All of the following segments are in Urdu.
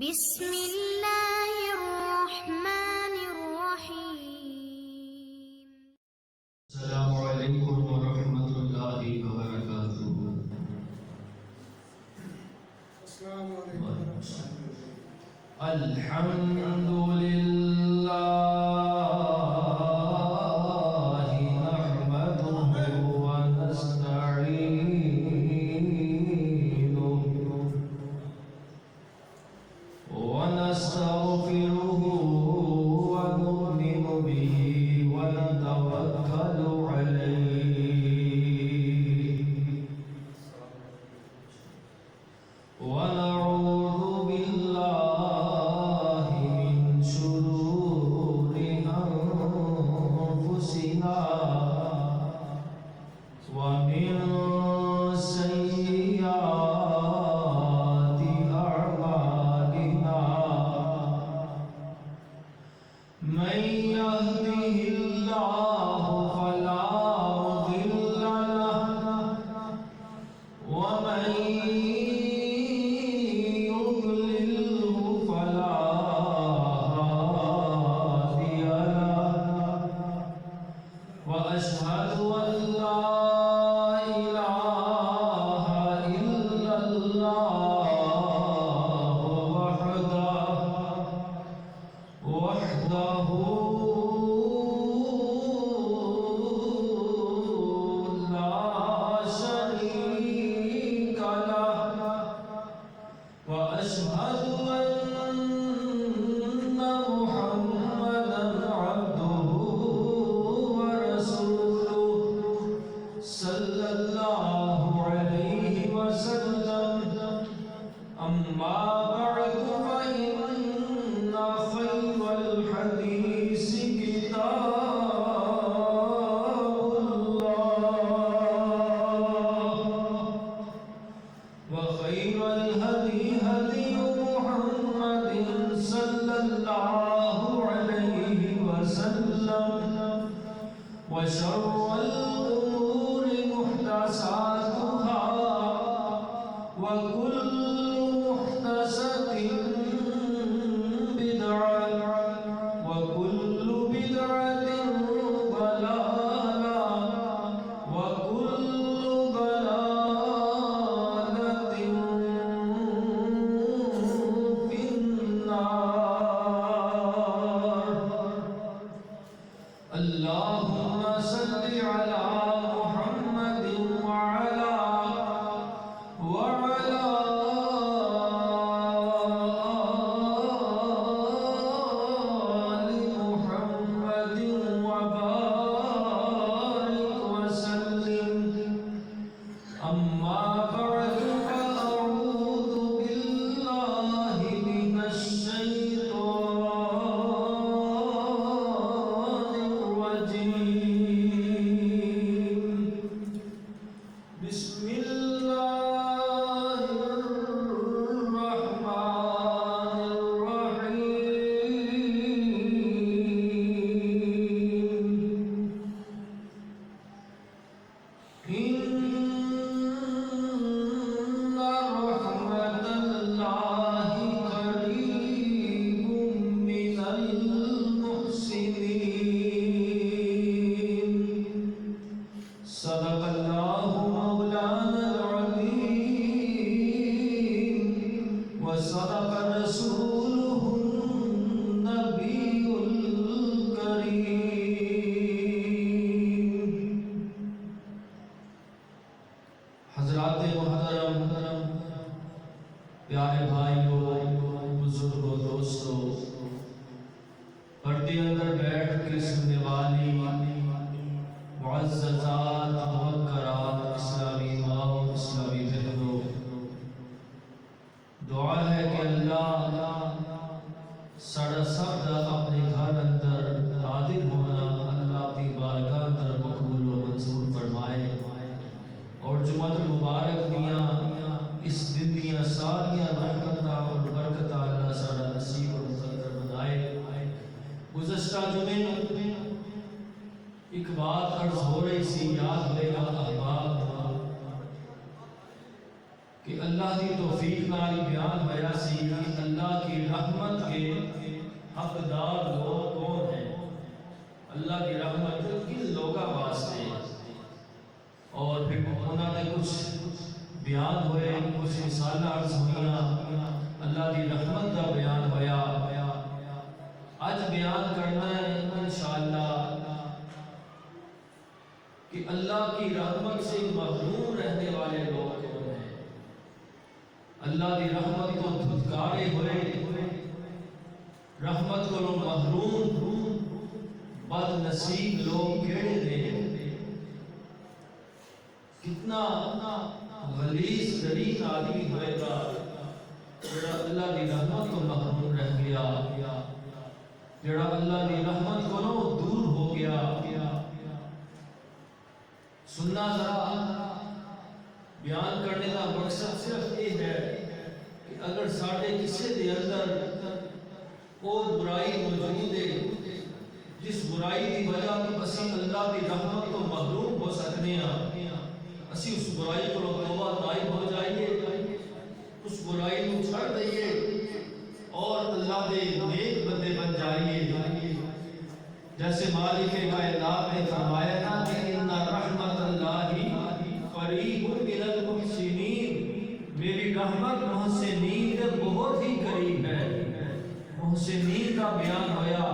بسم اللہ الرحمن الرحیم۔ السلام علیکم ورحمۃ اللہ وبرکاتہ۔ السلام علیکم۔ الحمد للہ نحمدہ ونستعینہ ونستغفرہ ونؤمن بہ ونتوکل علیہ ونعوذ باللہ من شرور انفسنا ومن سیئات اعمالنا من يهده الله فلا مضل له ومن يضلله فلا هادي له وأشهد أن لا إله إلا الله وحده لا شريك له وأشهد أن محمدا عبده ورسوله صلى الله عليه وسلم أما بعد فإن خير الحديث كتاب الله وخير الهدي هدي محمد صلى الله عليه وسلم وشر الأمور محدثاتها وكل محدثة بدعة وكل بدعة ضلالة وكل ضلالة في النار اللهم صل على محمد وعلى آل محمد وبارك وسلم أما بعد فأعوذ بالله من الشيطان الرجيم بسم الله الرحمن الرحيم إن رحمة الله قريب من المحسنين صدق الله مولانا العظيم وصدق رسوله النبي الكريم۔ حضرات محترم، پیارے بھائیوں، بزرگوں، دوستوں، پردے اندر بیٹھ کے سننے والی معززات، موقرات، اسلامی ماؤں، اسلامی بہنوں، دعا ہے کہ اللہ سڑا سب دا اپنے گھر اندر حاضر ہونا اللہ اپنی بارگاہ اندر مقبول و منظور فرمائے، اور جمعہ مبارک دیاں اس دن دیاں ساریاں رحمتاں اور برکتاں اللہ سارا نصیب اور مقدر بنائے۔ گزشتہ جمعے ایک بات عرض ہو رہی سی، یاد لے گا احباب کہ اللہ اللہ کی توفیق نال بیان ہوا سی کہ اللہ کی رحمت کے حقدار لوگ کون ہیں، اللہ کی رحمت کن لوگوں واسطے، اور پھر انہوں نے کچھ بیان ہوئے، کچھ مثالیں عرض ہوئیاں، اللہ کی رحمت کا بیان ہویا۔ آج بیان کرنا ہے انشاءاللہ کہ اللہ کی رحمت سے محروم رہنے والے لوگ کون ہیں، اللہ کی رحمت کو دھتکارے ہوئے، رحمت کو محروم بد نصیب لوگ کیڑے نے۔ کتنا غلیظ ترین آدمی ہوئے گا جڑا اللہ کی رحمت کو محروم رہ گیا، جڑا اللہ کی رحمت کو دور ہو گیا۔ سننا ذرا بیان کرنے کا مقصد صرف یہ ہے کہ اگر ساڑھے کسی دے اندر وہ برائی موجود ہے جس برائی کی وجہ تو اسی اللہ کی رحمت کو محروم ہو سکتے ہیں، اسی اس برائی کو توبہ طائب ہو جائیے، اس برائی کو چھڑ دئیے اور اللہ دے نیک بندے بن جائیے۔ جیسے مالک کائنات نے فرمایا نا کہ ان رحمت اللہ قریب من المحسنین، میری رحمت محسنین کے بہت ہی قریب ہے۔ محسنین کا بیان ہویا،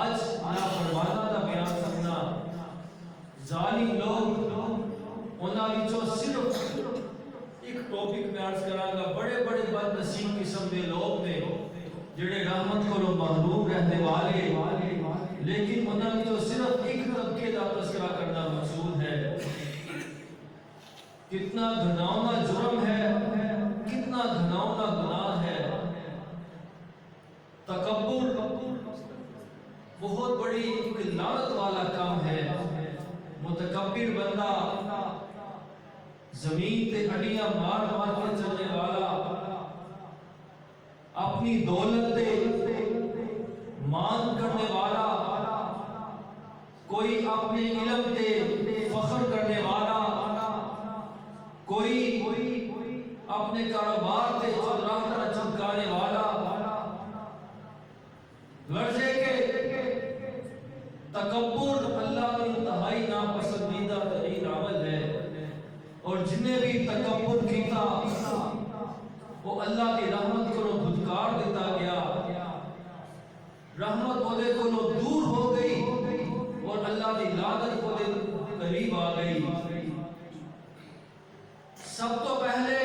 آج آیا فرمانا کا بیان سکنا۔ ظالم لوگ انہاں وچوں صرف ایک ٹاپک میں عرض کراں گا، بڑے بڑے بد نصیب قسم کے لوگ نے جڑے رحمت کو محروم رہنے والے، لیکن انہاں وچوں صرف ایک طبقے کا تذکرہ کرنا مقصود ہے۔ کتنا گھناؤنا جرم ہے، کتنا گھناؤنا گناہ ہے۔ تکبر بہت بڑی ایک لعنت والا کام ہے۔ متکبر بندہ زمین تے اڑیاں مار مار کے چلنے والا، اپنی دولت تے مان کرنے والا، کوئی اپنے علم تے فخر کرنے والا، کوئی اپنے کاروبار تے راہ چمکانے والا، غرضے کے تکبر اللہ کی انتہائی ناپسندیدہ ترین عمل ہے، اور جنہیں بھی تکبر کیتا وہ اللہ کی رحمت کو دھتکار دیتا گیا، رحمت وہ کو دور ہو گئی اور اللہ کی لعنت کو قریب آ گئی۔ سب تو پہلے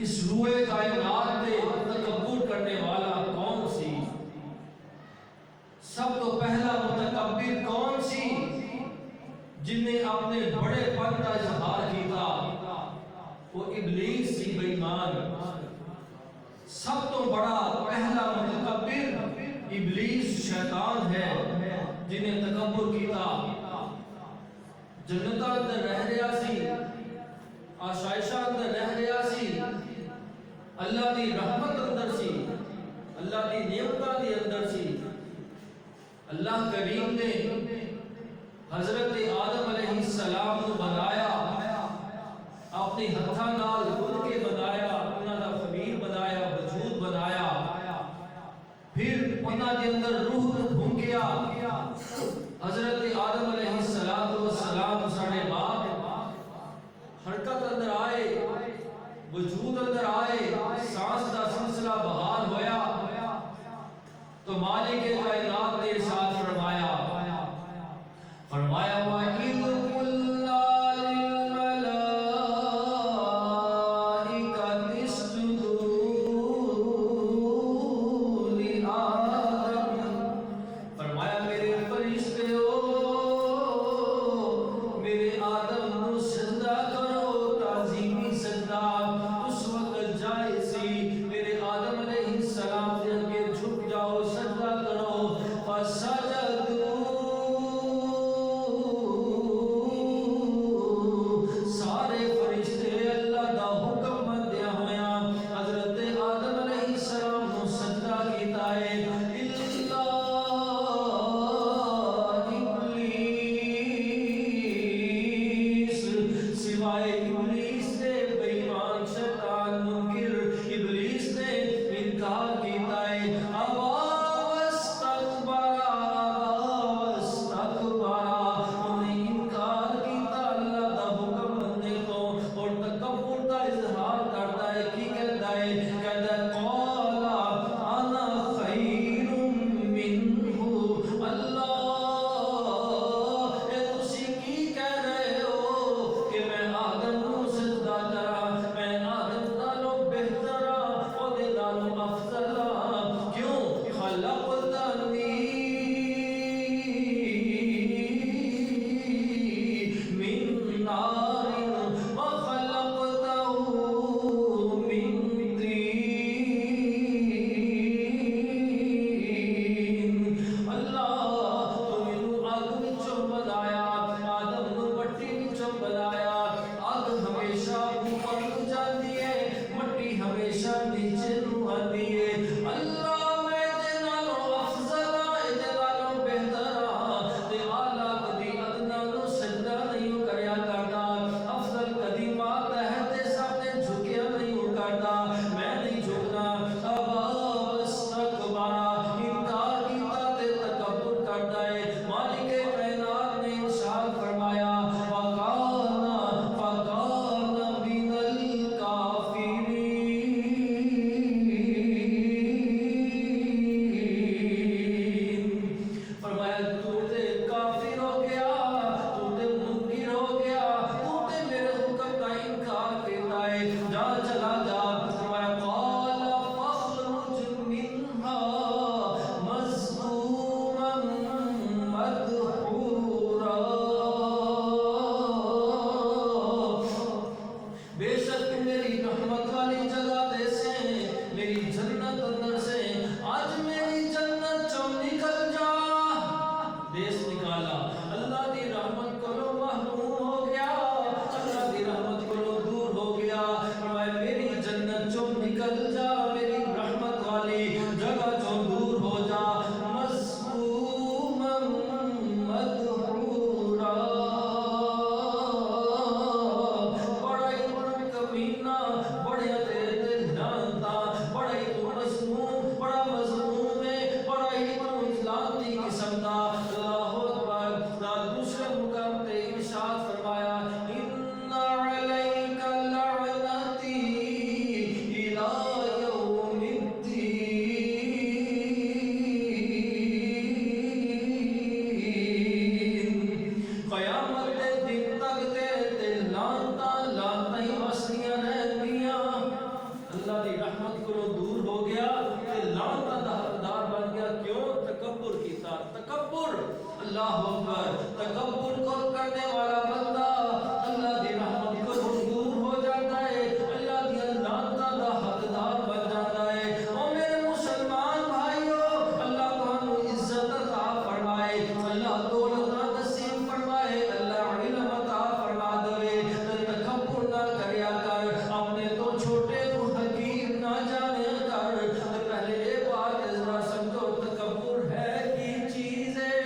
اس روئے کائنات میں تکبر کرنے والا کون سی؟ سب تو پہلا متکبر کون سی جن نے اپنے بڑے پن کا اظہار کیتا؟ وہ ابلیس سی، بے ایمان۔ سب تو بڑا پہلا متکبر ابلیس شیطان ہے جنہیں تکبر کیتا۔ جنت اندر رہ رہا سی، آشائشہ اندر رہ رہا سی، اللہ دی رحمت اندر سی، اللہ دی نعمتاں دی اندر سی۔ اللہ کریم نے حضرت آدم علیہ السلام کو بنایا، اپنی ہتھاں نال ان کے بنایا، انہاں دا خمیر بنایا، وجود بنایا، پھر انہاں دے اندر روح پھونکیا۔ حضرت آدم علیہ السلام ساڑے باپ حرکت اندر آئے، وجود اندر آئے، سانس دا سلسلہ بحال ہویا، تو مالک کائنات نے ارشاد فرمایا وَإِذْ قُلْنَا لِلْمَلَائِكَةِ اسْجُدُوا لِآدَمَ، فرمایا میرے فرشتے میرے آدم کو سجدہ کرو، تعظیمی سجدہ۔ اس وقت جائے سی نکل جا میری رحمت والی جگہ جو دور ہو جا مذموما مدحورا بڑا ہی کمینہ بڑا دل جانتا بڑا ہی تو مظلوم بڑا مظلوم ہے بڑا ہی تو لعنتی قسم کا اللہ اکبر دوسرے مقام پہ ارشاد فرمایا ان علیک لعنتی الی یوم الدین قیامت کے دن تک تیرے لعنتا لعنتا ہی وسیاں رہنیاں اللہ دی رحمت کو دور ہو گیا تے لعنتا دا حقدار بن گیا کیوں تکبر کیتا تکبر اللہ اکبر تکبر کو کرنے والا بندہ اللہ دی رحمت کو دور ہو جاتا ہے اللہ دی لعنتا دا حقدار بن جاتا ہے او میرے مسلمان بھائیو اللہ تانوں عزت عطا فرمائے اللہ دولت نصیب فرمائے اللہ علم عطا فرما دے تکبر نہ کریا کر اپنے تو چھوٹے کو حقیر نہ جانے کر پہلے یہ بات ذرا سمجھو تکبر ہے کی چیز ہے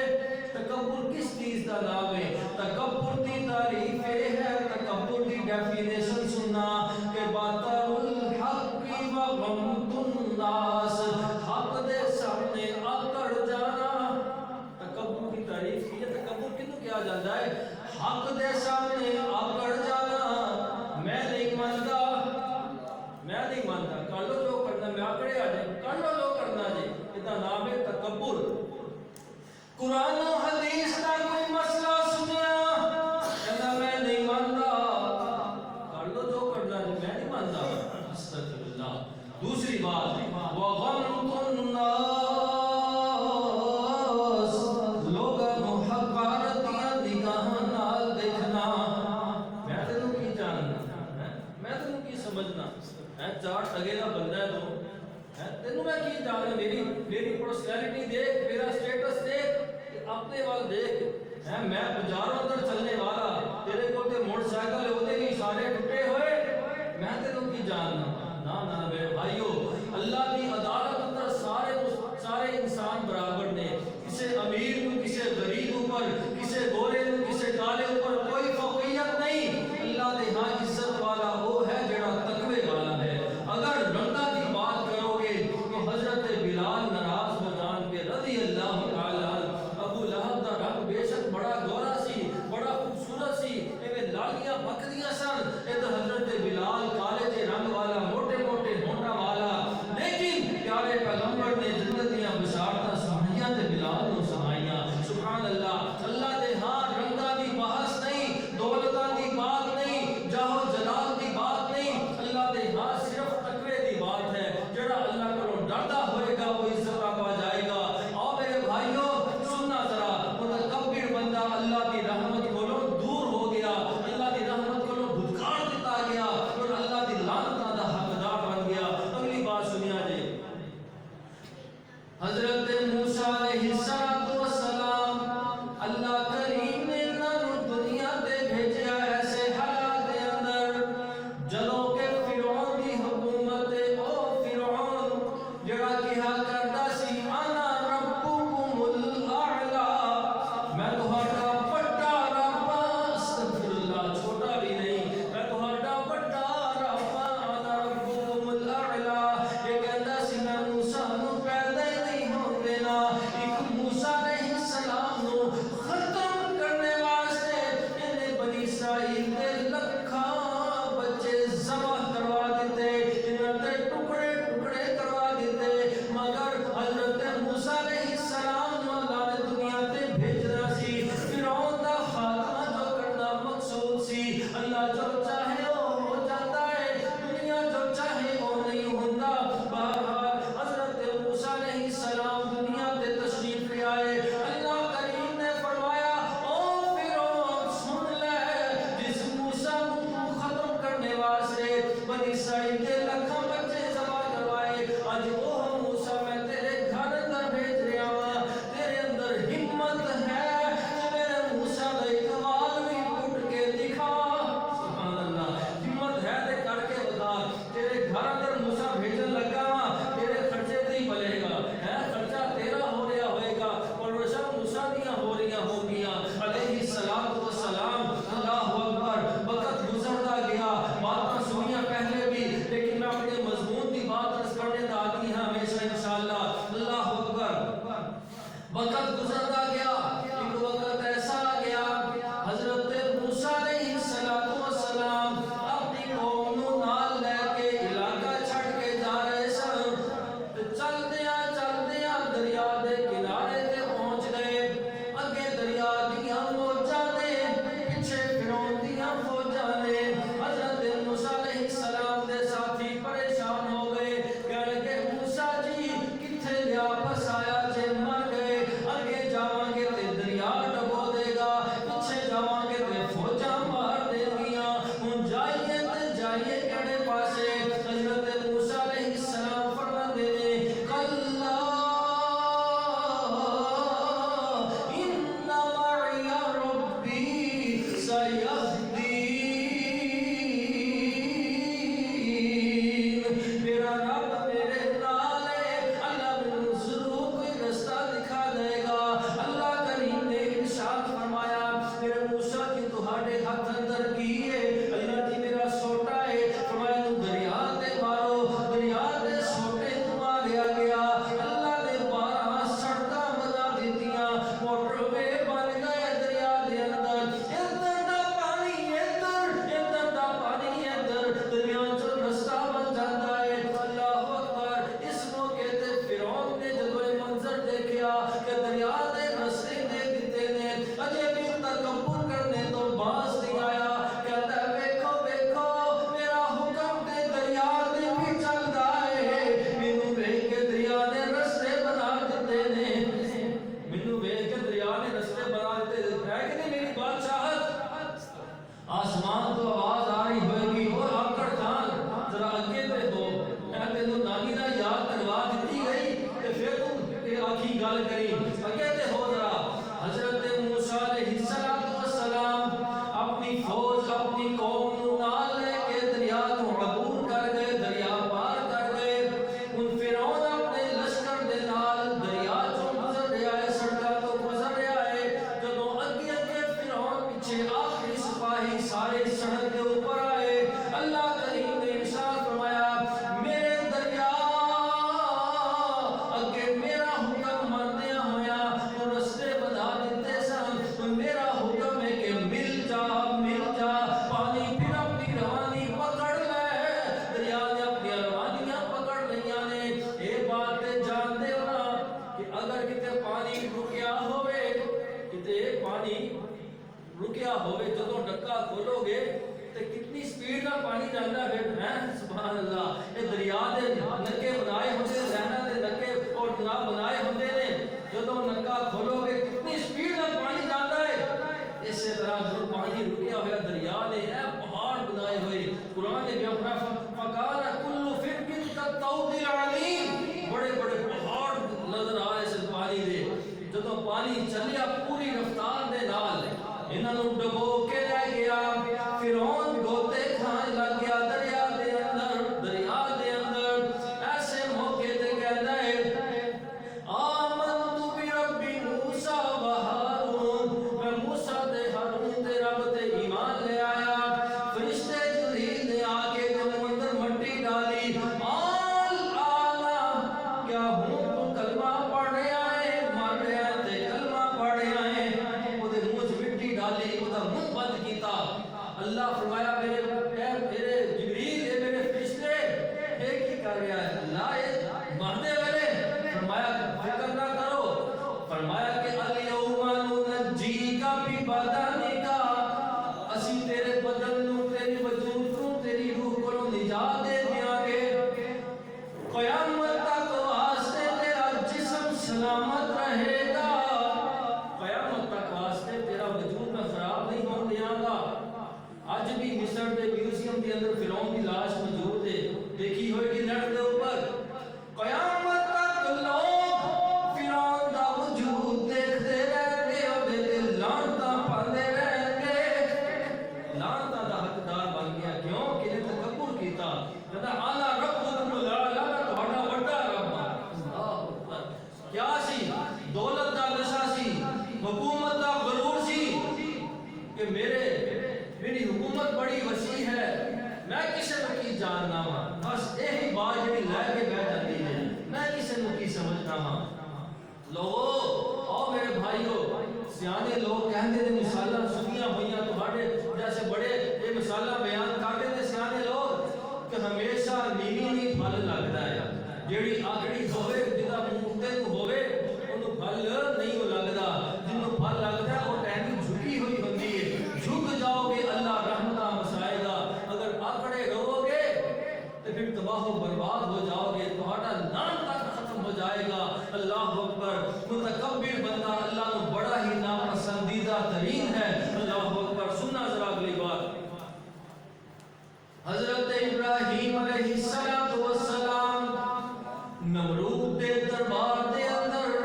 تکبر کس چیز کا نام ہے تکبر کی تعریف ہے تکبر کی ڈیفینیشن سننا کہ باطل الحق و غمط الناس حق دے سامنے اکڑ جانا تکبر کی تعریف کی ہے تکبر کیوں کیا جاتا ہے حق دے سامنے اکڑ جانا میں نہیں مانتا کر لو جو کرنا میں آکڑے آ جائے کر لو جو کرنا جی اتنا نام ہے تکبر قرآن و حدیث کا کوئی مسئلہ سنیا کہنا میں نہیں مانتا کر لو جو کرنا جی میں نہیں مانتا استغفر اللہ دوسری بات وغمط الناس لوگاں نو حقارتیاں نگاہاں نال دیکھنا میں تینوں کی جاننا میں تینوں کی سمجھنا چار ٹگے کا بندہ ہے تو تینوں میں کی جاننا میری پرسنالٹی دیکھ میرا سٹیٹس دیکھ اپنے وال دیکھ میں بازاروں اندر چلنے والا تیرے کو تے موٹر سائیکل ہوتے نہیں سارے ٹوٹے ہوئے میں تینوں کی جاننا نہ میرے بھائیو اللہ کی عدالت اندر سارے انسان برابر نے کسے امیر کو کسے غریب اوپر کسے گورے کو کسے کالے اوپر کوئی فوقیت نہیں اللہ دے ہاں عزت والا وہ ہے جڑا تقوی والا ہے اگر رنگا کی بات کرو گے تو حضرت بلال ناراض ہو جان کے رضی اللہ تعالی ابو لہب دا رنگ بے شک بڑا گورا سی بڑا خوبصورت سی ایویں لالیاں بکریاں سن اے تو حضرت بلال کالے جے رنگ والا موٹے موٹے ہونٹاں والا لیکن پیارے پیغمبر نے جنت دیاں بشارتاں سنائیاں تے بلال نو سنائیاں سبحان اللہ اللہ دے ہاں رنگاں دی بحث نہیں دولتاں دی بات نہیں جاہو جلال دی بات نہیں اللہ دے ہاں صرف تقوی دی بات ہے جڑا اللہ کو ڈردا ہوئے گا وہ عزت پا جائے گا اور میرے بھائیو سننا ذرا متکبر بندہ اللہ کی رحمت کو دور ہو گیا اللہ کی رحمت کو دھتکار دیتا گیا اور اللہ کی لعنت دا حقدار بن گیا اگلی بات سنیا جی حضرت موسیٰ علیہ السلام اللہ کریم نے انہوں دنیا تے بھیجیا ایسے حالات دے اندر جدوں کہ فرعون دی حکومت او فرعون جڑا کہا کردا سی انا ربکم الاعلی میں تہاڈا بڑا رب استغفر اللہ چھوٹا بھی نہیں میں تہاڈا بڑا رب انا ربکم الاعلی یہ کہندا سی میں موسیٰ نو پیدا ہی نہیں ہون دینا ایک موسیٰ وقت گزرتا گیا، ایک وقت ایسا آ گیا حضرت موسیٰ علیہ السلام اپنی قوم نو نال لے کے علاقہ چھڑ کے جا رہے سن تے چلدیاں دریا دے کنارے تے پہنچ گئے۔ اگے دریا دیاں موجاں نے، پیچھے فرعون دیاں فوجاں نے۔ حضرت موسیٰ علیہ السلام دے ساتھی پریشان ہو گئے، کہنے لگے موسیٰ جی کتھے لیا پھسایا جے مر گئے، اگے جاواں گے تے دریا ڈبو دے گا، پیچھے جاواں گے تے فوجاں مار دے گیاں، ہن جائیے تے جائیے کہڑے پاسے؟ حضرت موسیٰ علیہ السلام فرماندے نے کلا ان معی ربی سیہدین، میرا رب میرے نال ہے، اللہ مینوں ضرور کوئی رستہ دکھا دے گا۔ اللہ کریم نے ارشاد فرمایا میرے موسیٰ جی تہاڈے ہاتھ اندر کی ہے؟ اللہ جی میرا سوٹا ہے۔ فرمایا نو دریا تے مارو، دریا دے سوٹے نو ماریا گیا۔ اللہ نے 12 سڑکاں بنا دتیاں، موٹر وے بن گئے دریا دے اندر، ادھر دا پانی ادھر، ادھر دا پانی ادھر، دریا چوں رستہ بن جاندا ہے۔ اللہ اکبر۔ اس موقع تے فرعون نے جدوں یہ منظر دیکھیا کہ دریا دے رستے دے دتے نے، اجے بھی تکبر کرنے تو باز نہیں آیا، کہتا ہے ویکھو ویکھو میرا حکم تے دریا دے بھی چلدا ہے، مینوں ویکھ کے دریا نے رستے بنا دتے نے، مینوں ویکھ کے دریا نے رستے بنا دتے ہے کہ نہیں میری بادشاہت؟ آسمان تو آواز آ رہی ہوئے گی اور آکڑ خان ذرا اگے تے ہو، میں تینوں نانی دا یاد کروا دتی گئی تے پھر تو آکھی گل کری، اگے تے ہو ذرا۔ حضرت موسیٰ علیہ السلام اپنی فوج اپنی قوم نو نال لے کے دریا کو عبور کر گئے، دریا پار کر گئے۔ ان فرعون اپنے لشکر دے نال دریا چوں گزر رہا ہے، سڑکاں تو گزر رہا ہے، جدوں اگے اگے فرعون پیچھے آخری سپاہی سارے سڑک کے اوپر آئے، اللہ کریم نے ارشاد فرمایا میرے دریا اگے میرا حکم مانیا ہویا تو رستے بنا دیتے سن، تو میرا حکم ہے کہ مل جا پانی پھر اپنی روانی پکڑ لے۔ دریا نے اپنی روانیاں پکڑ لیاں نے۔ یہ بات جانتے ہو نا کہ اگر کتے پانی رکیا ہوئے، کتے پانی رکیا ہوئے جدوں ڈکا کھولو گے تے کتنی سپیڈ نال پانی جاندا ہے، سبحان اللہ۔ یہ دریا دے نکے بنائے ہوندے، رہنا دے نکے اور جناب بنائے ہوندے نے، جدوں نکا کھولو گے کتنی سپیڈ نال پانی جاندا ہے۔ اسی طرح جو پانی رکیا ہوا دریا نے اے پہاڑ بنائے ہوئے، قرآن نے بھی اپنا فقال کل فرق کالطود العظیم، بڑے بڑے پہاڑ نظر آئے اس پانی دے، جدوں پانی چلیا پوری رفتار دے نال انہاں نوں ڈبو کے لے گیا۔ فرعون گوتے کھان لگ گیا دریا دے اندر، ایسے موقع تے کہندا ہے آمنت برب موسیٰ و ہارون، میں موسیٰ تے ہارون تے رب تے ایمان لے آیا۔ فرشتے جبریل نے آ کے جب اندر مٹی ڈالی، کیا ہوں تو کلمہ پڑھنے آئے، مر رہے ہیں تے کلمہ پڑھنے آئے، وہ دے منہ چ مٹی ڈالی، وہ دا منہ بند کیتا۔ اللہ فرمایا میرے جبریل یہ میرے فرشتے یہ کی کر رہا ہے؟ اللہ یہ مرنے والے۔ فرمایا فکر نہ کرو، فرمایا کہ الیوم ننجیک ببدنک، اسی تیرے بدن نو تیری وجود کو تیری روح کو نجات دے دیاں گے، قیامت تک واسطے تیرا جسم سلامت رہے گا، قیامت تک واسطے تیرا وجود میں خراب نہیں ہون دیاں گا۔ آج بھی مصر کے میوزیم کے اندر فرعون کی لاش موجود ہے، دیکھی ہوئے گی نیٹ کے اوپر۔ قیامت تک لوگ فرعون کا وجود دیکھتے رہیں گے اور لعنتاں پاندے رہیں گے، لعنتاں دا حقدار بن گیا۔ کیوں کہ نے تکبر کیتا، کہتا اعلیٰ ربکم الاعلیٰ، تہاڈا بڑا رب۔ اللہ اکبر۔ کیا سی؟ دولت دا نشہ سی، حکومت دا غرور سی کہ میری حکومت بڑی وسیع ہے، میں کسے کو کی جاننا وا، بس یہی بات جڑی لے کے جیسے بڑے یہ مثالہ بیان کرتے ہیں سیانے لوگ کہ ہمیشہ نیوی پھل لگتا ہے جیڑی آگڑی ہوئے جدا موتے کو ہوئے انہوں پھل نہیں ہو لگتا جنہوں پھل لگتا ہے وہ ٹہنی جھکی ہوئی ہوتی ہے جھک جاؤ گے اللہ رحمتہ مسائے گا اگر آکڑے رہو گے تو پھر تباہ و برباد ہو جاؤ گے تمہارا نام تک ختم ہو جائے گا اللہ اکبر متکبر بندہ اللہ کو بڑا ہی ناپسندیدہ ترین ہے اللہ اکبر سننا ذرا اگلی بات حضرت ابراہیم علیہ السلام نمرود دے دربار دے اندر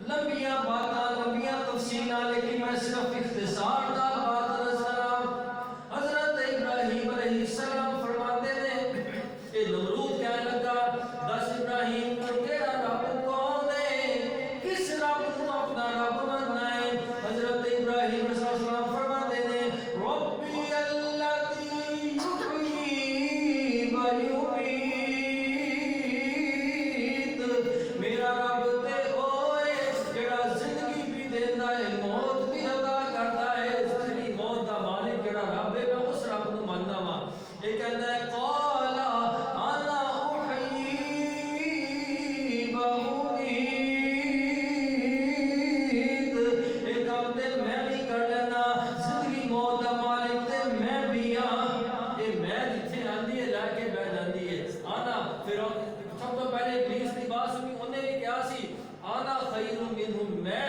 لمبیاں باتاں لمبیاں تفصیلاں لیکن میں صرف اختصار دا بات رسالہ حضرت ابراہیم علیہ السلام فرماتے ہیں کہ نمرود کہنے لگا دس ابراہیم تو تیرا رب کون ہے کس رب کو اپنا رب ماننا ہے حضرت ابراہیم علیہ السلام فرماتے ہیں ربی الذی یحیی و یمیت میرا رب تے ہوئے جڑا زندگی بھی دیندا ہے موت بھی عطا کرتا ہے زندگی موت دا مالک جڑا رب ہے میں اس رب کو ماننا وا یہ کہندا ہے قال انا احیی و امیت ایک کام تے میں بھی کر لینا زندگی موت دا مالک تے میں بھی ہاں یہ میں جتھے آندی ہے لا کے بیٹھ جاندی ہے آنا پھر سب تو پہلے ابلیس کی بات سنی انہیں بھی کیا سی آنا خیر منہم میں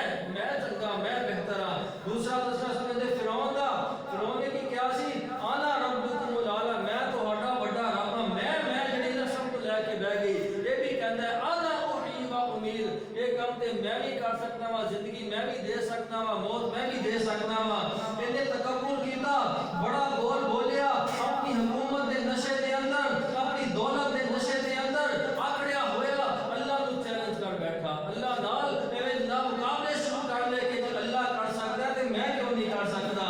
چنگا میں بہتر ہاں دوسرا سمجھتے فرعون دا فرعون نے کی کیا سی آنا ربکم الاعلی میں تہاڈا بڑا رب ہاں میں جڑی نا سب کو لے کے بیٹھ گئی یہ بھی کہندا ہے آنا احیی و امید یہ کام تے میں بھی کر سکتا وا زندگی میں بھی دے سکتا وا موت میں بھی دے سکتا وا انہیں تکبر کیتا بڑا بول بولیا اپنی حکومت دے نشے دے اندر اپنی دولت دے نشے دے اندر آکڑیا ہویا اللہ کو چیلنج کر بیٹھا اللہ نال ایویں نہ مقابلے شروع کر لے کہ اللہ کر سکتا ہے تے میں کیوں نہیں کر سکتا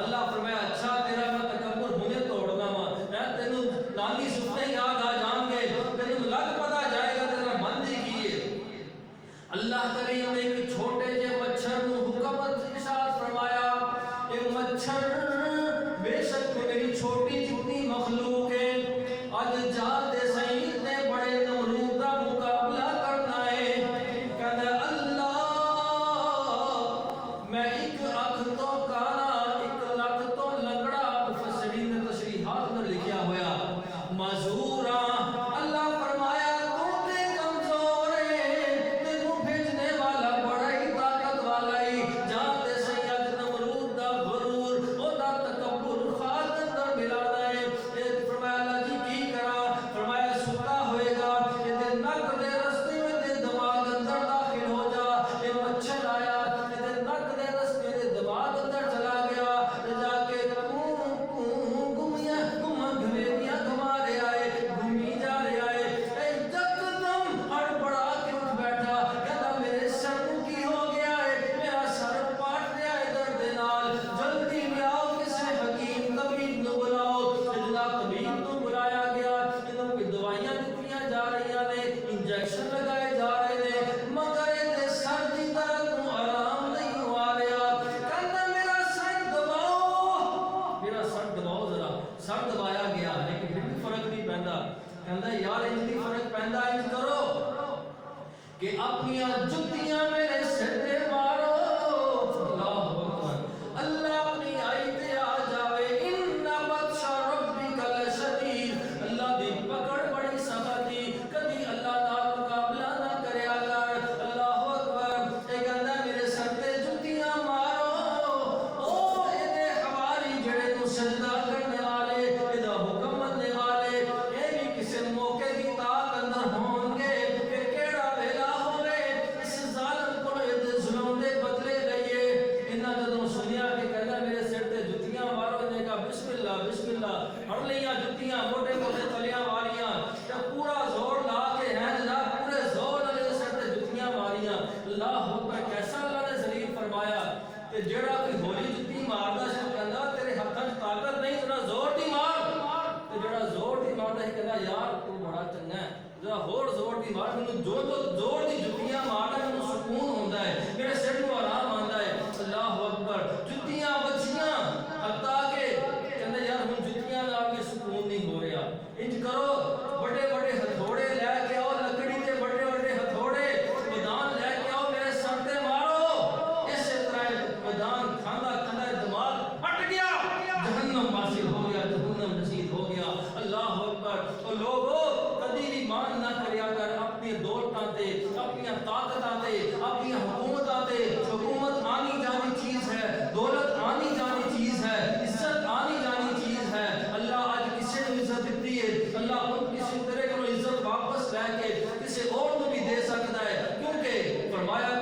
اللہ فرمایا اچھا تیرا میں تکبر ہونے توڑنا وا میں تینوں نانی سپنے یاد آ جان گے تینوں لگ پتا جائے گا تیرا من دی کیے اللہ کریم نے ایک چھوٹے جے مچھر نو حکمت ارشاد فرمایا اے مچھر بے شک میری چھوٹی چھوٹی مخلوق ہے اج جاتے سعید نے بڑے نمرود دا مقابلہ کرنا ہے کہنا اللہ میں ایک اکھ تو کانا ایک لکھ تو لنگڑا مفسرین نے تشریحات میں لکھیا ہویا معذورا اللہ فرمایا تو تے کمزور ہے تینوں بھیجنے والا بڑا ہی طاقت والا ہی جاتے سید نمرود دا غرور او دا تکبر خاک اندر ملانا ہے فرمایا اللہ جی کی کرا فرمایا سکا ہوئے گا یہ نک دے رستے میں دے دماغ اندر داخل ہو جا یہ مچھر آیا یہ نک دے رستے دے دماغ اندر چلا گیا جا کے گھما گھمیریاں گھما رہے آئے گھومی جا رہے آئے اے یکدم ہڑبڑا کے اٹھ بیٹھا کہتا میرے سر کو کی ہو گیا ہے میرا سر پاٹ رہا ہے درد نال جلدی میں آؤ کسی حکیم طبیب نو بلاؤ جناب طبیب نو بلایا گیا انہوں کی دوائیاں دکھیاں جا رہی نے انجیکشن لگائے جا رہے نے مگر یہ سر دی طرح تو آرام نہیں ہوا رہا کہتا میرا سر دباؤ ذرا سر دبایا گیا لیکن پھر بھی فرق نہیں پہندا کہتا یار ان کی فرق پہندا انج کرو کہ اپنی جتیاں میرے سر تے مارو اللہ اکبر اللہ اپنی آئی تے آ جاوے ان بطش ربک لشدید اللہ دی پکڑ بڑی سخت تھی کبھی اللہ نال مقابلہ نہ کریا کر اللہ اکبر اے کہندا میرے سر تے جتیاں مارو او اے دے حواری جڑے تو سجدہ کرنے والے اے دا حکم مننے والے اے بھی کسی موقع کی طاقت اندر ہون گے کہ کیڑا ویلا ہوے اس ظالم کو دے ظلم دے بدلے لئیے انہاں جدوں سنیا کہ کہندا میرے سر تے جتیاں مارو انہیں کہا بسم اللہ ہڑ لیاں جتیاں موٹے موٹے تلیاں ماریاں تے پورا زور لا کے ہیں جناب پورے زور نال سر تے جتیاں ماریاں اللہ اکبر کیسا اللہ نے ذلیل فرمایا کہ جڑا کوئی ہولی جتی ماردا سی کہندا تیرے ہتھاں وچ طاقت نہیں ذرا زور دی مار تے جڑا زور دی ماردا سی کہندا یار تو بڑا چنگا ہے ذرا ہور زور دی مار مینوں جو تو زور دی جتیاں ماردا مینوں سکون ہوندا ہے میرے سر نوں آرام آندا ہے اللہ اکبر جتیاں بچیاں اپنی دولتاں تے اپنی طاقتاں تے اپنی حکومتاں تے حکومت آنی جانی چیز ہے دولت آنی جانی چیز ہے عزت آنی جانی چیز ہے اللہ آج کسی نے عزت دیتی ہے اللہ ان کسی طرح کو عزت واپس لے کے کسی اور کو بھی دے سکتا ہے کیونکہ فرمایا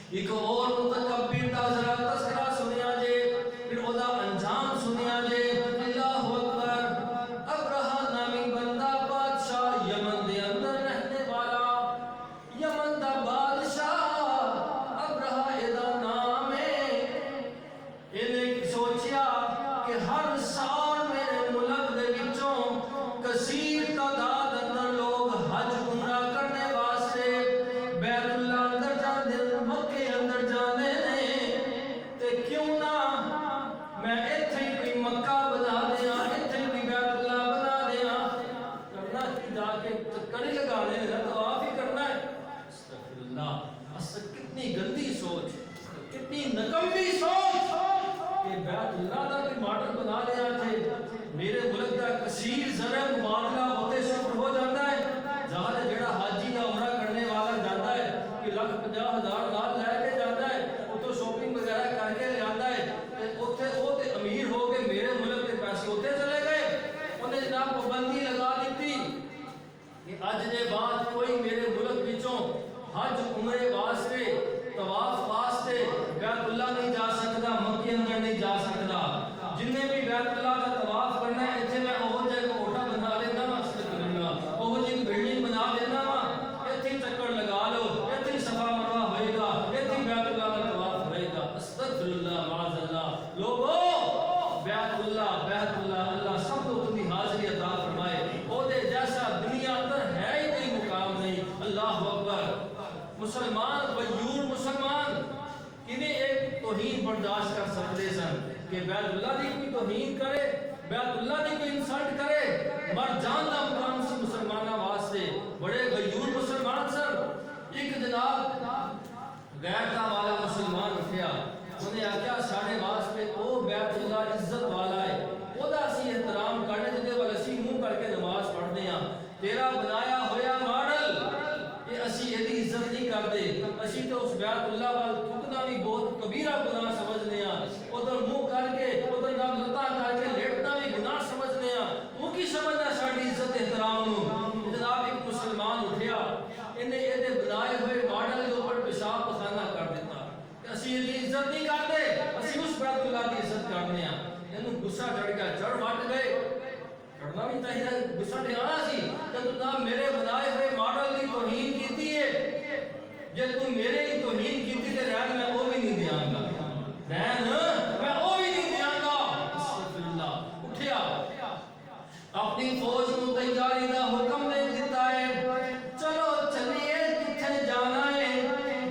ایک اور متکبر دا ذرا تذکرہ سنیا جے پھر او دا انجام سنیا جے اللہ اکبر ابرہہ نامی بندہ بادشاہ یمن دے اندر رہنے والا یمن دا بادشاہ ابرہہ دا نام ہے انہیں سوچیا کہ ہر سال میرے ملک دے وچوں کثیر تعداد اندر لوگ حج عمرہ کرنے واسطے بیت اللہ اندر جاندے مکے اندر جانے نے تے کیوں نہ میں ایتھے کوئی مکہ بنا دیا ایتھے کوئی بیت اللہ بنا دیا کرنا کی جا کے چکر لگانے ہے تو آپ ہی کرنا ہے استغفر اللہ کتنی گندی سوچ کتنی نکمی سوچ کہ بیت اللہ دا کوئی ماڈل بنا لیا تھے میرے ملک دا کثیر زرع مبادلہ ہوتے شکر ہو جاتا ہے جہاں جڑا حاجی یا عمرہ کرنے والا جاتا ہے کہ 1,50,000 نال لے کے جاتا ہے وہ تو شاپنگ وغیرہ کر کے لے آتا ہے اوتھے او تے امیر ہو کے میرے ملک کے پیسے ہوتے چلے گئے انہیں جناب پابندی لگا دیتی کہ اج دے بعد کوئی میرے ملک وچوں حج عمرے واسطے طواف واسطے بیت اللہ نہیں جا سکتا مکے اندر نہیں جا سکتا جن نے بھی بیت اللہ کا طواف کرنا ہے ایتھے میں اوہ جے کوٹا بنا لینا وا استغفر اللہ اوہ جی بلڈنگ بنا لینا وا ایتھے چکر لگا لو ایتھے صفا مروا ہوئے گا ایتھے بیت اللہ کا طواف ہوئے گا استغفر اللہ معاذ اللہ لوگو بیت اللہ اللہ سب کو اپنی حاضری عطا فرمائے او دے جیسا دنیا اندر ہے ہی کوئی مقام نہیں اللہ اکبر مسلمان غیور مسلمان کنہیں ایک توہین برداشت کر سکتے سن کہ بیت اللہ دی کوئی توہین کرے بیت اللہ دی کوئی انسلٹ کرے مر جان دا مقام سے مسلمانہ واسطے بڑے غیور مسلمان سن ایک جناب غیرتا والا مسلمان اٹھیا انہیں آکیا ساڑھے واسطے او بیت اللہ عزت والا ہے او دا اسی احترام کرنے جدے والا اسی منہ کر کے نماز پڑھنے ہیں تیرا بنایا ہویا ماڈل یہ اسی ایدی عزت نہیں کرتے اسی تو اس بیت اللہ وال تھکنا بھی بہت کبیرہ گناہ سمجھنے ہیں ادھر منہ کر کے ادھر نام لتا کر کے لیٹنا بھی گناہ سمجھنے ہیں وہ کی سمجھنا ساڑھی عزت احترام نو جناب ایک مسلمان اٹھیا انہیں ایدے بنائے ہوئے ماڈل کے اوپر پیشاب پخانہ کر دیتا کہ اسی ایدی عزت نہیں کرتے اسی اس بیت ਗੁੱਸਾ ਚੜ ਗਿਆ, ਚੜ ਵੱਟ ਗਏ। ਚੜਨਾ ਵੀ ਚਾਹੀਦਾ, ਗੁੱਸਾ ਡਿਆਣਾ ਸੀ ਕਿ ਤੂੰ ਤਾਂ ਮੇਰੇ ਬਣਾਏ ਹੋਏ ਮਾਡਲ ਦੀ ਤੋਹੀਨ ਕੀਤੀ ਹੈ। ਜੇ ਤੂੰ ਮੇਰੇ ਹੀ ਤੋਹੀਨ ਕੀਤੀ ਤੇ ਰਹਿਣ ਮੈਂ ਉਹ ਵੀ ਨਹੀਂ ਦਿਆਂਗਾ, ਰਹਿਣ ਮੈਂ ਉਹ ਵੀ ਨਹੀਂ ਦਿਆਂਗਾ। ਅਸਤਗਫਿਰullah। ਉੱਠਿਆ, ਆਪਣੀ ਫੌਜ ਨੂੰ ਤਿਆਰੀ ਦਾ ਹੁਕਮ ਦੇ ਦਿੱਤਾ ਹੈ। ਚਲੋ ਚੱਲੀਏ, ਕਿੱਥੇ ਜਾਣਾ ਹੈ?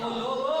ਉਹ ਲੋਗੋ,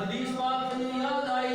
ਹਦੀਸ ਪਾਕ ਨੂੰ ਯਾਦ ਆਈ,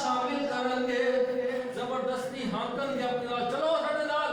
ਸ਼ਾਮਿਲ ਕਰਨਗੇ, ਜ਼ਬਰਦਸਤੀ ਹਾਂਕਣਗੇ ਆਪਣੇ ਨਾਲ, ਚਲੋ ਸਾਡੇ ਨਾਲ।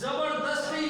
ਜ਼ਬਰਦਸਤੀ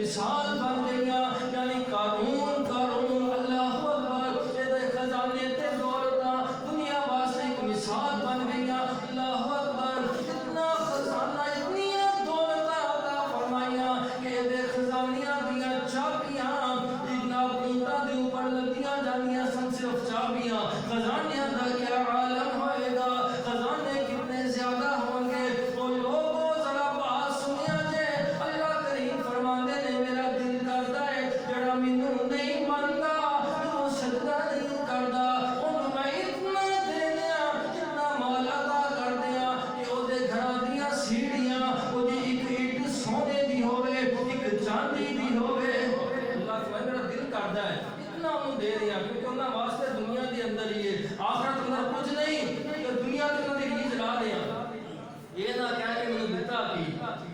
مثال بن گئیاں یعنی قارون اللہ اکبر یہ خزانے تے دولتاں دنیا واسطے ایک مثال بن گئیاں اللہ اکبر اتنا خزانہ اتنی دولتاں عطا فرمائیاں کہ یہ خزانیاں دیاں چابیاں جناب اونٹاں دے اوپر لگیاں جانیاں سن صرف چابیاں خزانیاں دا کیا عالم ہوئے گا خزانے کتنے زیادہ ہوں گے وہ لوگوں ذرا بات سنیا جے اللہ کریم فرماندے نے میرا دل کرتا ہے جڑا مینوں نہیں مانتا وہ سجدہ نہیں کردا اونوں میں اتنا دینا اتنا مال عطا کر دیاں کہ او دے گھراں دیاں سیڑھیاں او دی ایک اٹ سونے دی ہوے ایک چاندی دی ہوے اللہ کو میرا دل کردا ہے اتنا انہوں دے دیا کیونکہ انہاں واسطے دنیا دے اندر ہی ہے آخرت اندر کچھ نہیں کہ دنیا کے اندر ہی جلا دیا یہ نہ کہہ کہ میں نے دیتا کی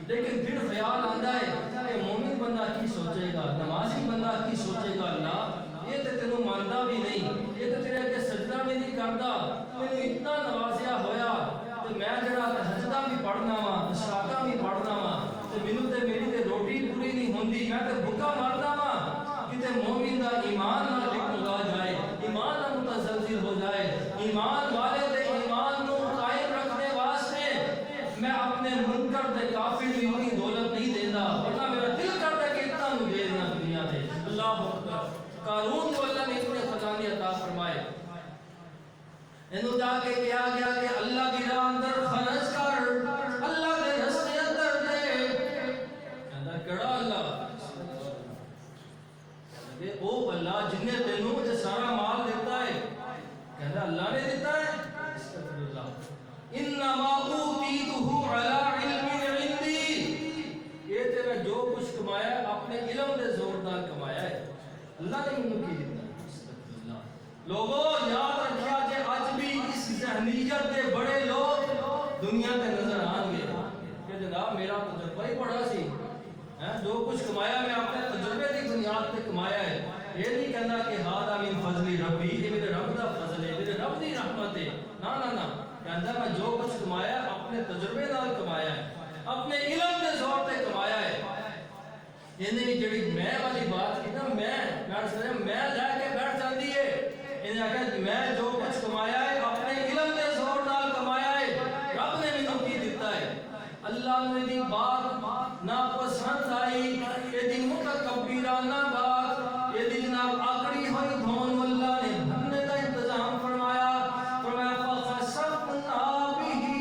لیکن پھر خیال آندا ہے کہ مومن بندہ کی سوچے گا نمازی بندہ کی سوچے گا اللہ یہ تے تینوں ماندا بھی نہیں یہ تے تیرے اگے سجدہ بھی نہیں کردا مینوں اتنا نوازیا ہویا تے میں جڑا سجدہ بھی پڑھنا وا اشراقہ بھی پڑھنا وا تے مینوں تے میری تے روٹی پوری نہیں ہوندی میں تے بھوکا مردا وا کتے مومن دا ایمان نہ ڈگمگا جائے ایمان نہ متزلزل ہو جائے ایمان والے دے ایمان نو قائم رکھنے واسطے میں اپنے منکر دے کافر بھی اتنی دولت نہیں دیندا ورنہ میرا دل کرتا کہ اتنا نو دے دینا دنیا تے اللہ اکبر قارون کو اللہ نے اتنے خزانے عطا فرمائے اینو جا کے کہا گیا کہ اللہ دی راہ اندر خرچ کر اللہ دے رستے اندر دے کہندا کیڑا اللہ کہ او اللہ جن نے تینوں یہ سارا مال دیتا ہے کہندا اللہ نے دیتا ہے استغفر اللہ انما اوتیتہ علی علم عندی یہ تے میں جو کچھ کمایا اپنے علم دے زور نال کمایا ہے اللہ نے مینوں کی دیتا ہے استغفر اللہ لوگوں یاد رکھیا جے اج بھی اس ذہنیت دے بڑے لوگ دنیا تے نظر آن گے کہ جناب میرا تجربہ ہی بڑا سی جو کچھ کمایا میں اپنے تجربے کی بنیاد پہ کمایا ہے یہ نہیں کہنا کہ ہاذا من فضل ربی یہ میرے رب دا فضل ہے میرے رب دی رحمت ہے نہ کہندا میں جو کچھ کمایا اپنے تجربے نال کمایا ہے اپنے علم دے زور تے کمایا ہے یہ نہیں جڑی میں والی بات کی نا میں لے کے بیٹھ جاندی ہے انہاں کہ میں جو کچھ کمایا ہے اپنے علم دے زور نال کمایا ہے رب نے مینوں کی دیتا ہے اللہ نے دی بات ناپسند آئی یہ دی متکبرانہ بات یہ دی جناب آکڑی ہوئی دھون اللہ نے بھرنے کا انتظام فرمایا فخسفنا به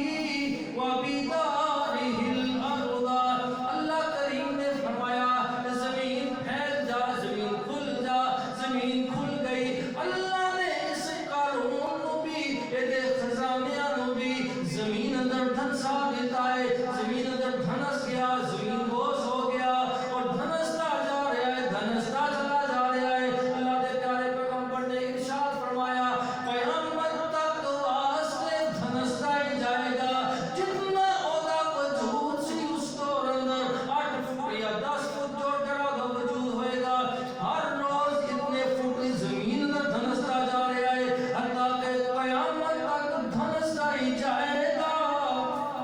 وبداره الارض اللہ کریم نے فرمایا زمین پھیل جا زمین کھل گئی اللہ نے اس قارون نو بھی یہ دے خزانیاں نو بھی زمین اندر دھنسا دیتا ہے زمین اندر دھنس گیا زمین بوس ہو گیا اور دھنستا جا رہا ہے دھنستا چلا جا رہا ہے اللہ دے پیارے پیغمبر نے ارشاد فرمایا قیامت تک واسطے دھنستا ہی جائے گا جتنا اودا وجود سی اس دور اندر 8 فٹ یا 10 فٹ جو کرا دا وجود ہوئے گا ہر روز اتنے فٹ زمین اندر دھنستا جا رہا ہے حتیٰ کہ قیامت تک دھنستا ہی جائے گا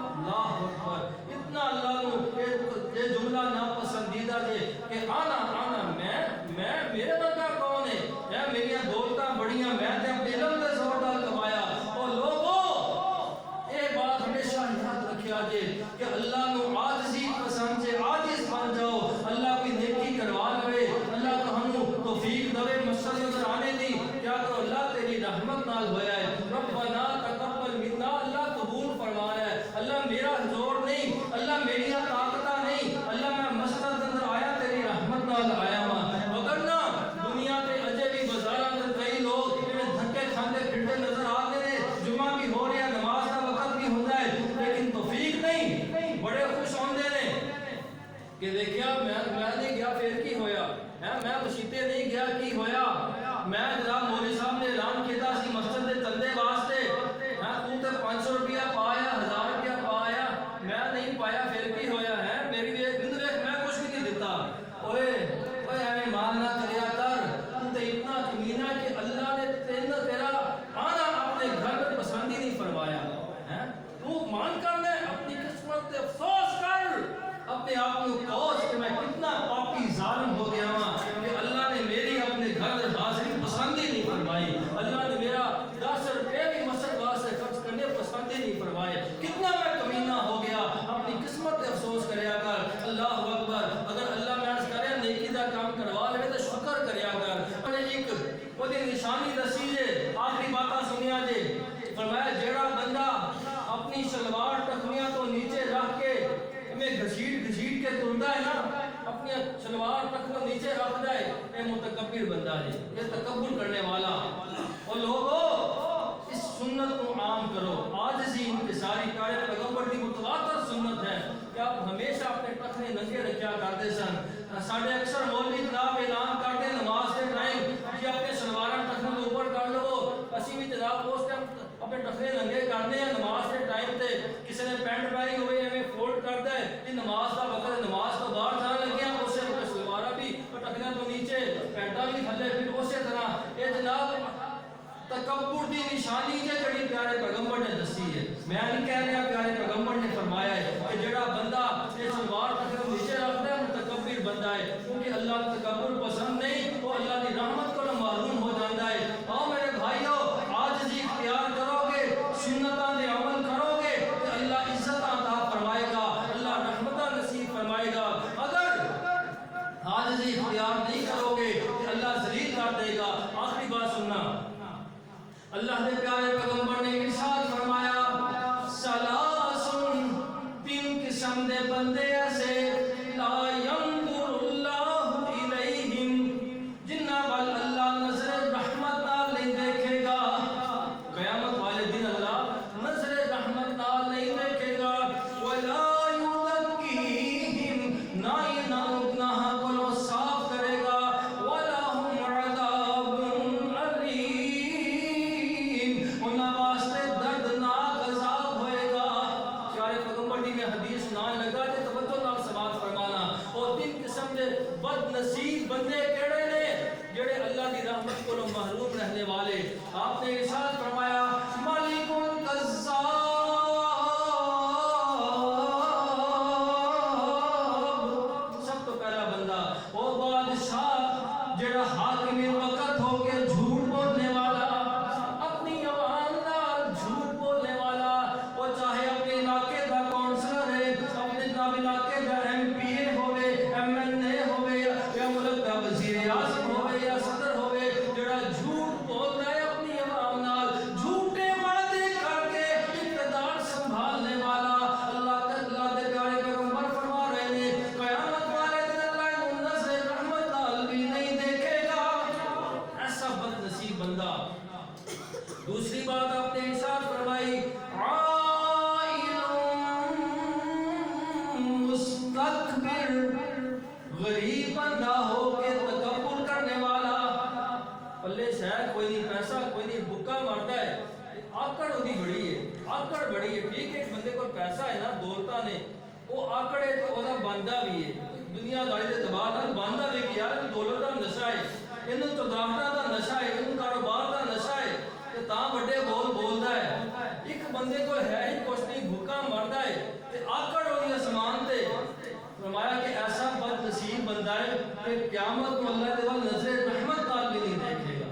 اللہ اکبر اتنا اللہ نو یہ جملہ ناپسندیدہ جے کہ آنا میں میرے بندہ کون ہے میں میری دولتاں بڑیاں میں تے اپنے علم دے زور نال کمایا او لوگوں اے بات ہمیشہ یاد رکھیا جے کہ اللہ نو عاجزی پسند سے عاجز بن جاؤ اللہ کوئی نیکی کروا لے اللہ تہانوں توفیق دے مسجد اندر آنے دی کیا کرو اللہ تیری رحمت نال ہویا ہے ربنا تقبل منا اللہ قبول فرمایا ہے اللہ میرا زور نہیں اللہ میری طاقت نہیں اللہ میں مسجد اندر آیا تیری رحمت نال آیا ہاں وگرنہ دنیا تے اجے بھی بازار اندر کئی لوگ جڑے دھکے کھاندے پھرتے نظر آتے ہیں جمعہ بھی ہو رہا ہے نماز کا وقت بھی ہوتا ہے لیکن توفیق نہیں بڑے خوش ہوندے نے کہ دیکھیا میں نہیں گیا پھر کی ہویا میں مسیتے نہیں گیا کی ہویا میں جناب مولوی صاحب نے اعلان کیتا سی مسجد دے چندے واسطے تو تے 500 روپیہ پایا 1000 روپیہ پایا میں نہیں پایا پھر کی ہویا ہے میری بندو دیکھ میں کچھ بھی نہیں دیتا اوئے ہمیں مال نہ کریا کر تو تے اتنا کمینہ کہ اللہ نے تیرا آنا اپنے گھر میں پسند ہی نہیں فرمایا تو مان کر لے اپنی قسمت تے افسوس کر اپنے آپ کو کوس کہ میں کتنا پاپی وہ نشانی دسی جے آخری باتاں سنیا جے فرمایا جیڑا بندہ اپنی شلوار ٹخنیاں تو نیچے رکھ کے میں گھسیٹ کے تردا ہے نا اپنی شلوار ٹخنوں نیچے رکھدا ہے اے متکبر بندہ ہے یہ تکبر کرنے والا اور لوگوں اس سنت کو عام کرو عاجزی انکساری پیارے پیغمبر کی متواتر سنت ہے کہ آپ ہمیشہ اپنے ٹخنے ننگے رکھیا کرتے سن ساڈے اکثر مولوی جناب اعلان کرتے نماز کے ٹائم کہ اپنے شلوار ٹخنے کے اوپر کر لو اسی بھی جناب اس ٹائم اپنے ٹخنے ننگے کرنے ہیں نماز کے ٹائم تے کسی نے پینٹ پہنی ہوئے ایویں فولڈ کرتا ہے کہ نماز کا وقت نماز تو باہر جان لگے ہیں اس سے شلوار بھی ٹخنے تو نیچے پینٹا بھی تھلے پھر اسی طرح یہ جناب تکبر دی نشانی ہے جڑی پیارے پیغمبر نے دسی ہے میں نہیں کہہ رہا پیارے پیغمبر نے فرمایا ہے کہ جڑا بندہ یہ شلوار ٹخنے نیچے رکھتا ہے متکبر بندہ ہے کیونکہ اللہ تکبر پسند نہیں وہ اللہ کی رحمت کو محروم ہو جاتا ہے آؤ میرے بھائیو عاجزی اختیار کرو گے سنتاں دے عمل کرو گے کہ اللہ عزت عطا فرمائے گا اللہ رحمتہ نصیب فرمائے گا اگر عاجزی اختیار نہیں کرو گے کہ اللہ ذلیل کر دے گا آخری بات سننا اللہ نے پیارے پیغمبر نے ارشاد فرمایا سلاسن تین قسم دے بندے ایسے لا ينظر اللہ الیہم جنہ وال اللہ نظر رحمت نال نہیں دیکھے گا قیامت والے دن اللہ نظر رحمت نال نہیں دیکھے گا ولا یزکیہم نہ گناہ کو صاف کرے گا ولا هم عذاب واسطے دردناک عذاب ہوئے گا پیارے پیغمبر دی میں حدیث سنان لگا تے توجہ نال سماعت فرمانا اور تین قسم دے بد نصیب بندے کیڑے نے جڑے اللہ دی رحمت کو محروم رہنے والے آپ نے ارشاد فرمایا مالک القذاب سب تو پہلا بندہ وہ بادشاہ جڑا حاکم وقت ہو کے جھوٹ بولنے والا اپنی عوام نال جھوٹ بولنے والا وہ چاہے اپنے علاقے کا کونسلر ہے اپنے علاقے کا ایم پی اے ہوئے ایم این اے ہوئے یا ملک کا وزیر اعظم ہوئے یا صدر ہوئے جڑا جھوٹ بول رہا ہے اپنی عوام نال جھوٹے وعدے کر کے اقتدار سنبھالنے والا اللہ دے پیارے پیغمبر فرما رہے ہیں قیامت والے دن اللہ نظر رحمت نال بھی نہیں دیکھے گا ایسا بد نصیب بندہ دوسری بات آپ نے ارشاد فرمائی عائل مستکبر غریب بندہ ہو کے تکبر کرنے والا پلے شاید کوئی نہیں پیسہ کوئی نہیں بھوکا مرتا ہے آکڑ ہوتی بڑی ہے آکڑ بڑی ہے ٹھیک ہے بندے کو پیسہ ہے نا دولتاں نے وہ آکڑ ہے تو وہ بندہ بھی ہے دنیا داری دے دباؤ نال بندہ بھی کہ یار دولت دا نشہ ہے انہوں تو دراختاں دا نشہ ہے انہوں کاروبار دا نشہ ہے تے تاں بڑے بول بولدا ہے ایک بندے کو ہے ہی کچھ نہیں بھوکا مردا ہے تے آکڑ ہوئی اسمان تے فرمایا کہ ایسا بد نصیب بندہ ہے کہ قیامت کو اللہ دے ول نظر رحمت نال بھی نہیں دیکھے گا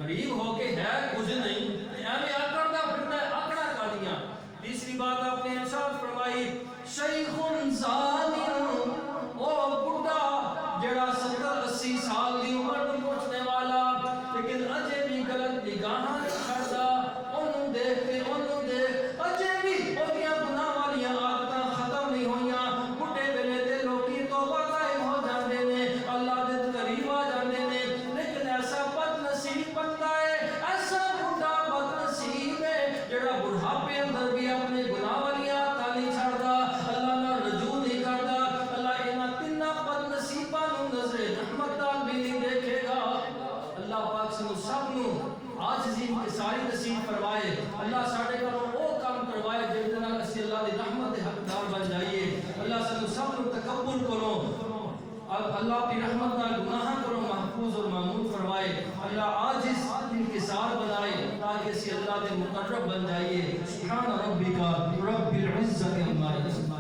غریب ہو کے ہے کچھ نہیں ایویں آکڑ دا پھردا ہے آکڑا کر دیا تیسری بات آپ نے ارشاد فرمائی شیخ ظالم او بڈھا جڑا 70-80 سال دی عمر میں پہنچنے والا لیکن اجے بھی غلط نگاہاں کردا اونوں دیکھ کے اونوں دیکھ اجے بھی اودیاں گناہ والیاں عادتاں ختم نہیں ہوئیاں بڈھے ویلے تے لوکی توبہ قائم ہو جاندے نے اللہ دے قریب آ جاندے نے لیکن ایسا بد نصیب بندہ ہے ایسا بڈھا بد نصیب ہے جڑا بڑھاپے اندر بھی اپنے گناہ والیاں عادتاں نہیں چھڑدا اللہ نال رجوع نہیں کردا اللہ انہاں تیناں بد نصیباں نوں نظر رحمت نال بھی نہیں دیکھے گا اللہ پاک سانوں سب نوں عاجزی انکساری نصیب فرمائے اللہ ساڈے کولوں او کام کروائے جس نال اسی اللہ دی رحمت دے حقدار بن جائیے اللہ سانوں سب نوں تکبر کولوں اللہ اپنی رحمت نال گناہاں کولوں محفوظ اور معمون فرمائے اللہ عاجز انکسار بنائے تاکہ اسی اللہ دے مقرب بن جائیے سبحان ربک رب العزت عما یصفون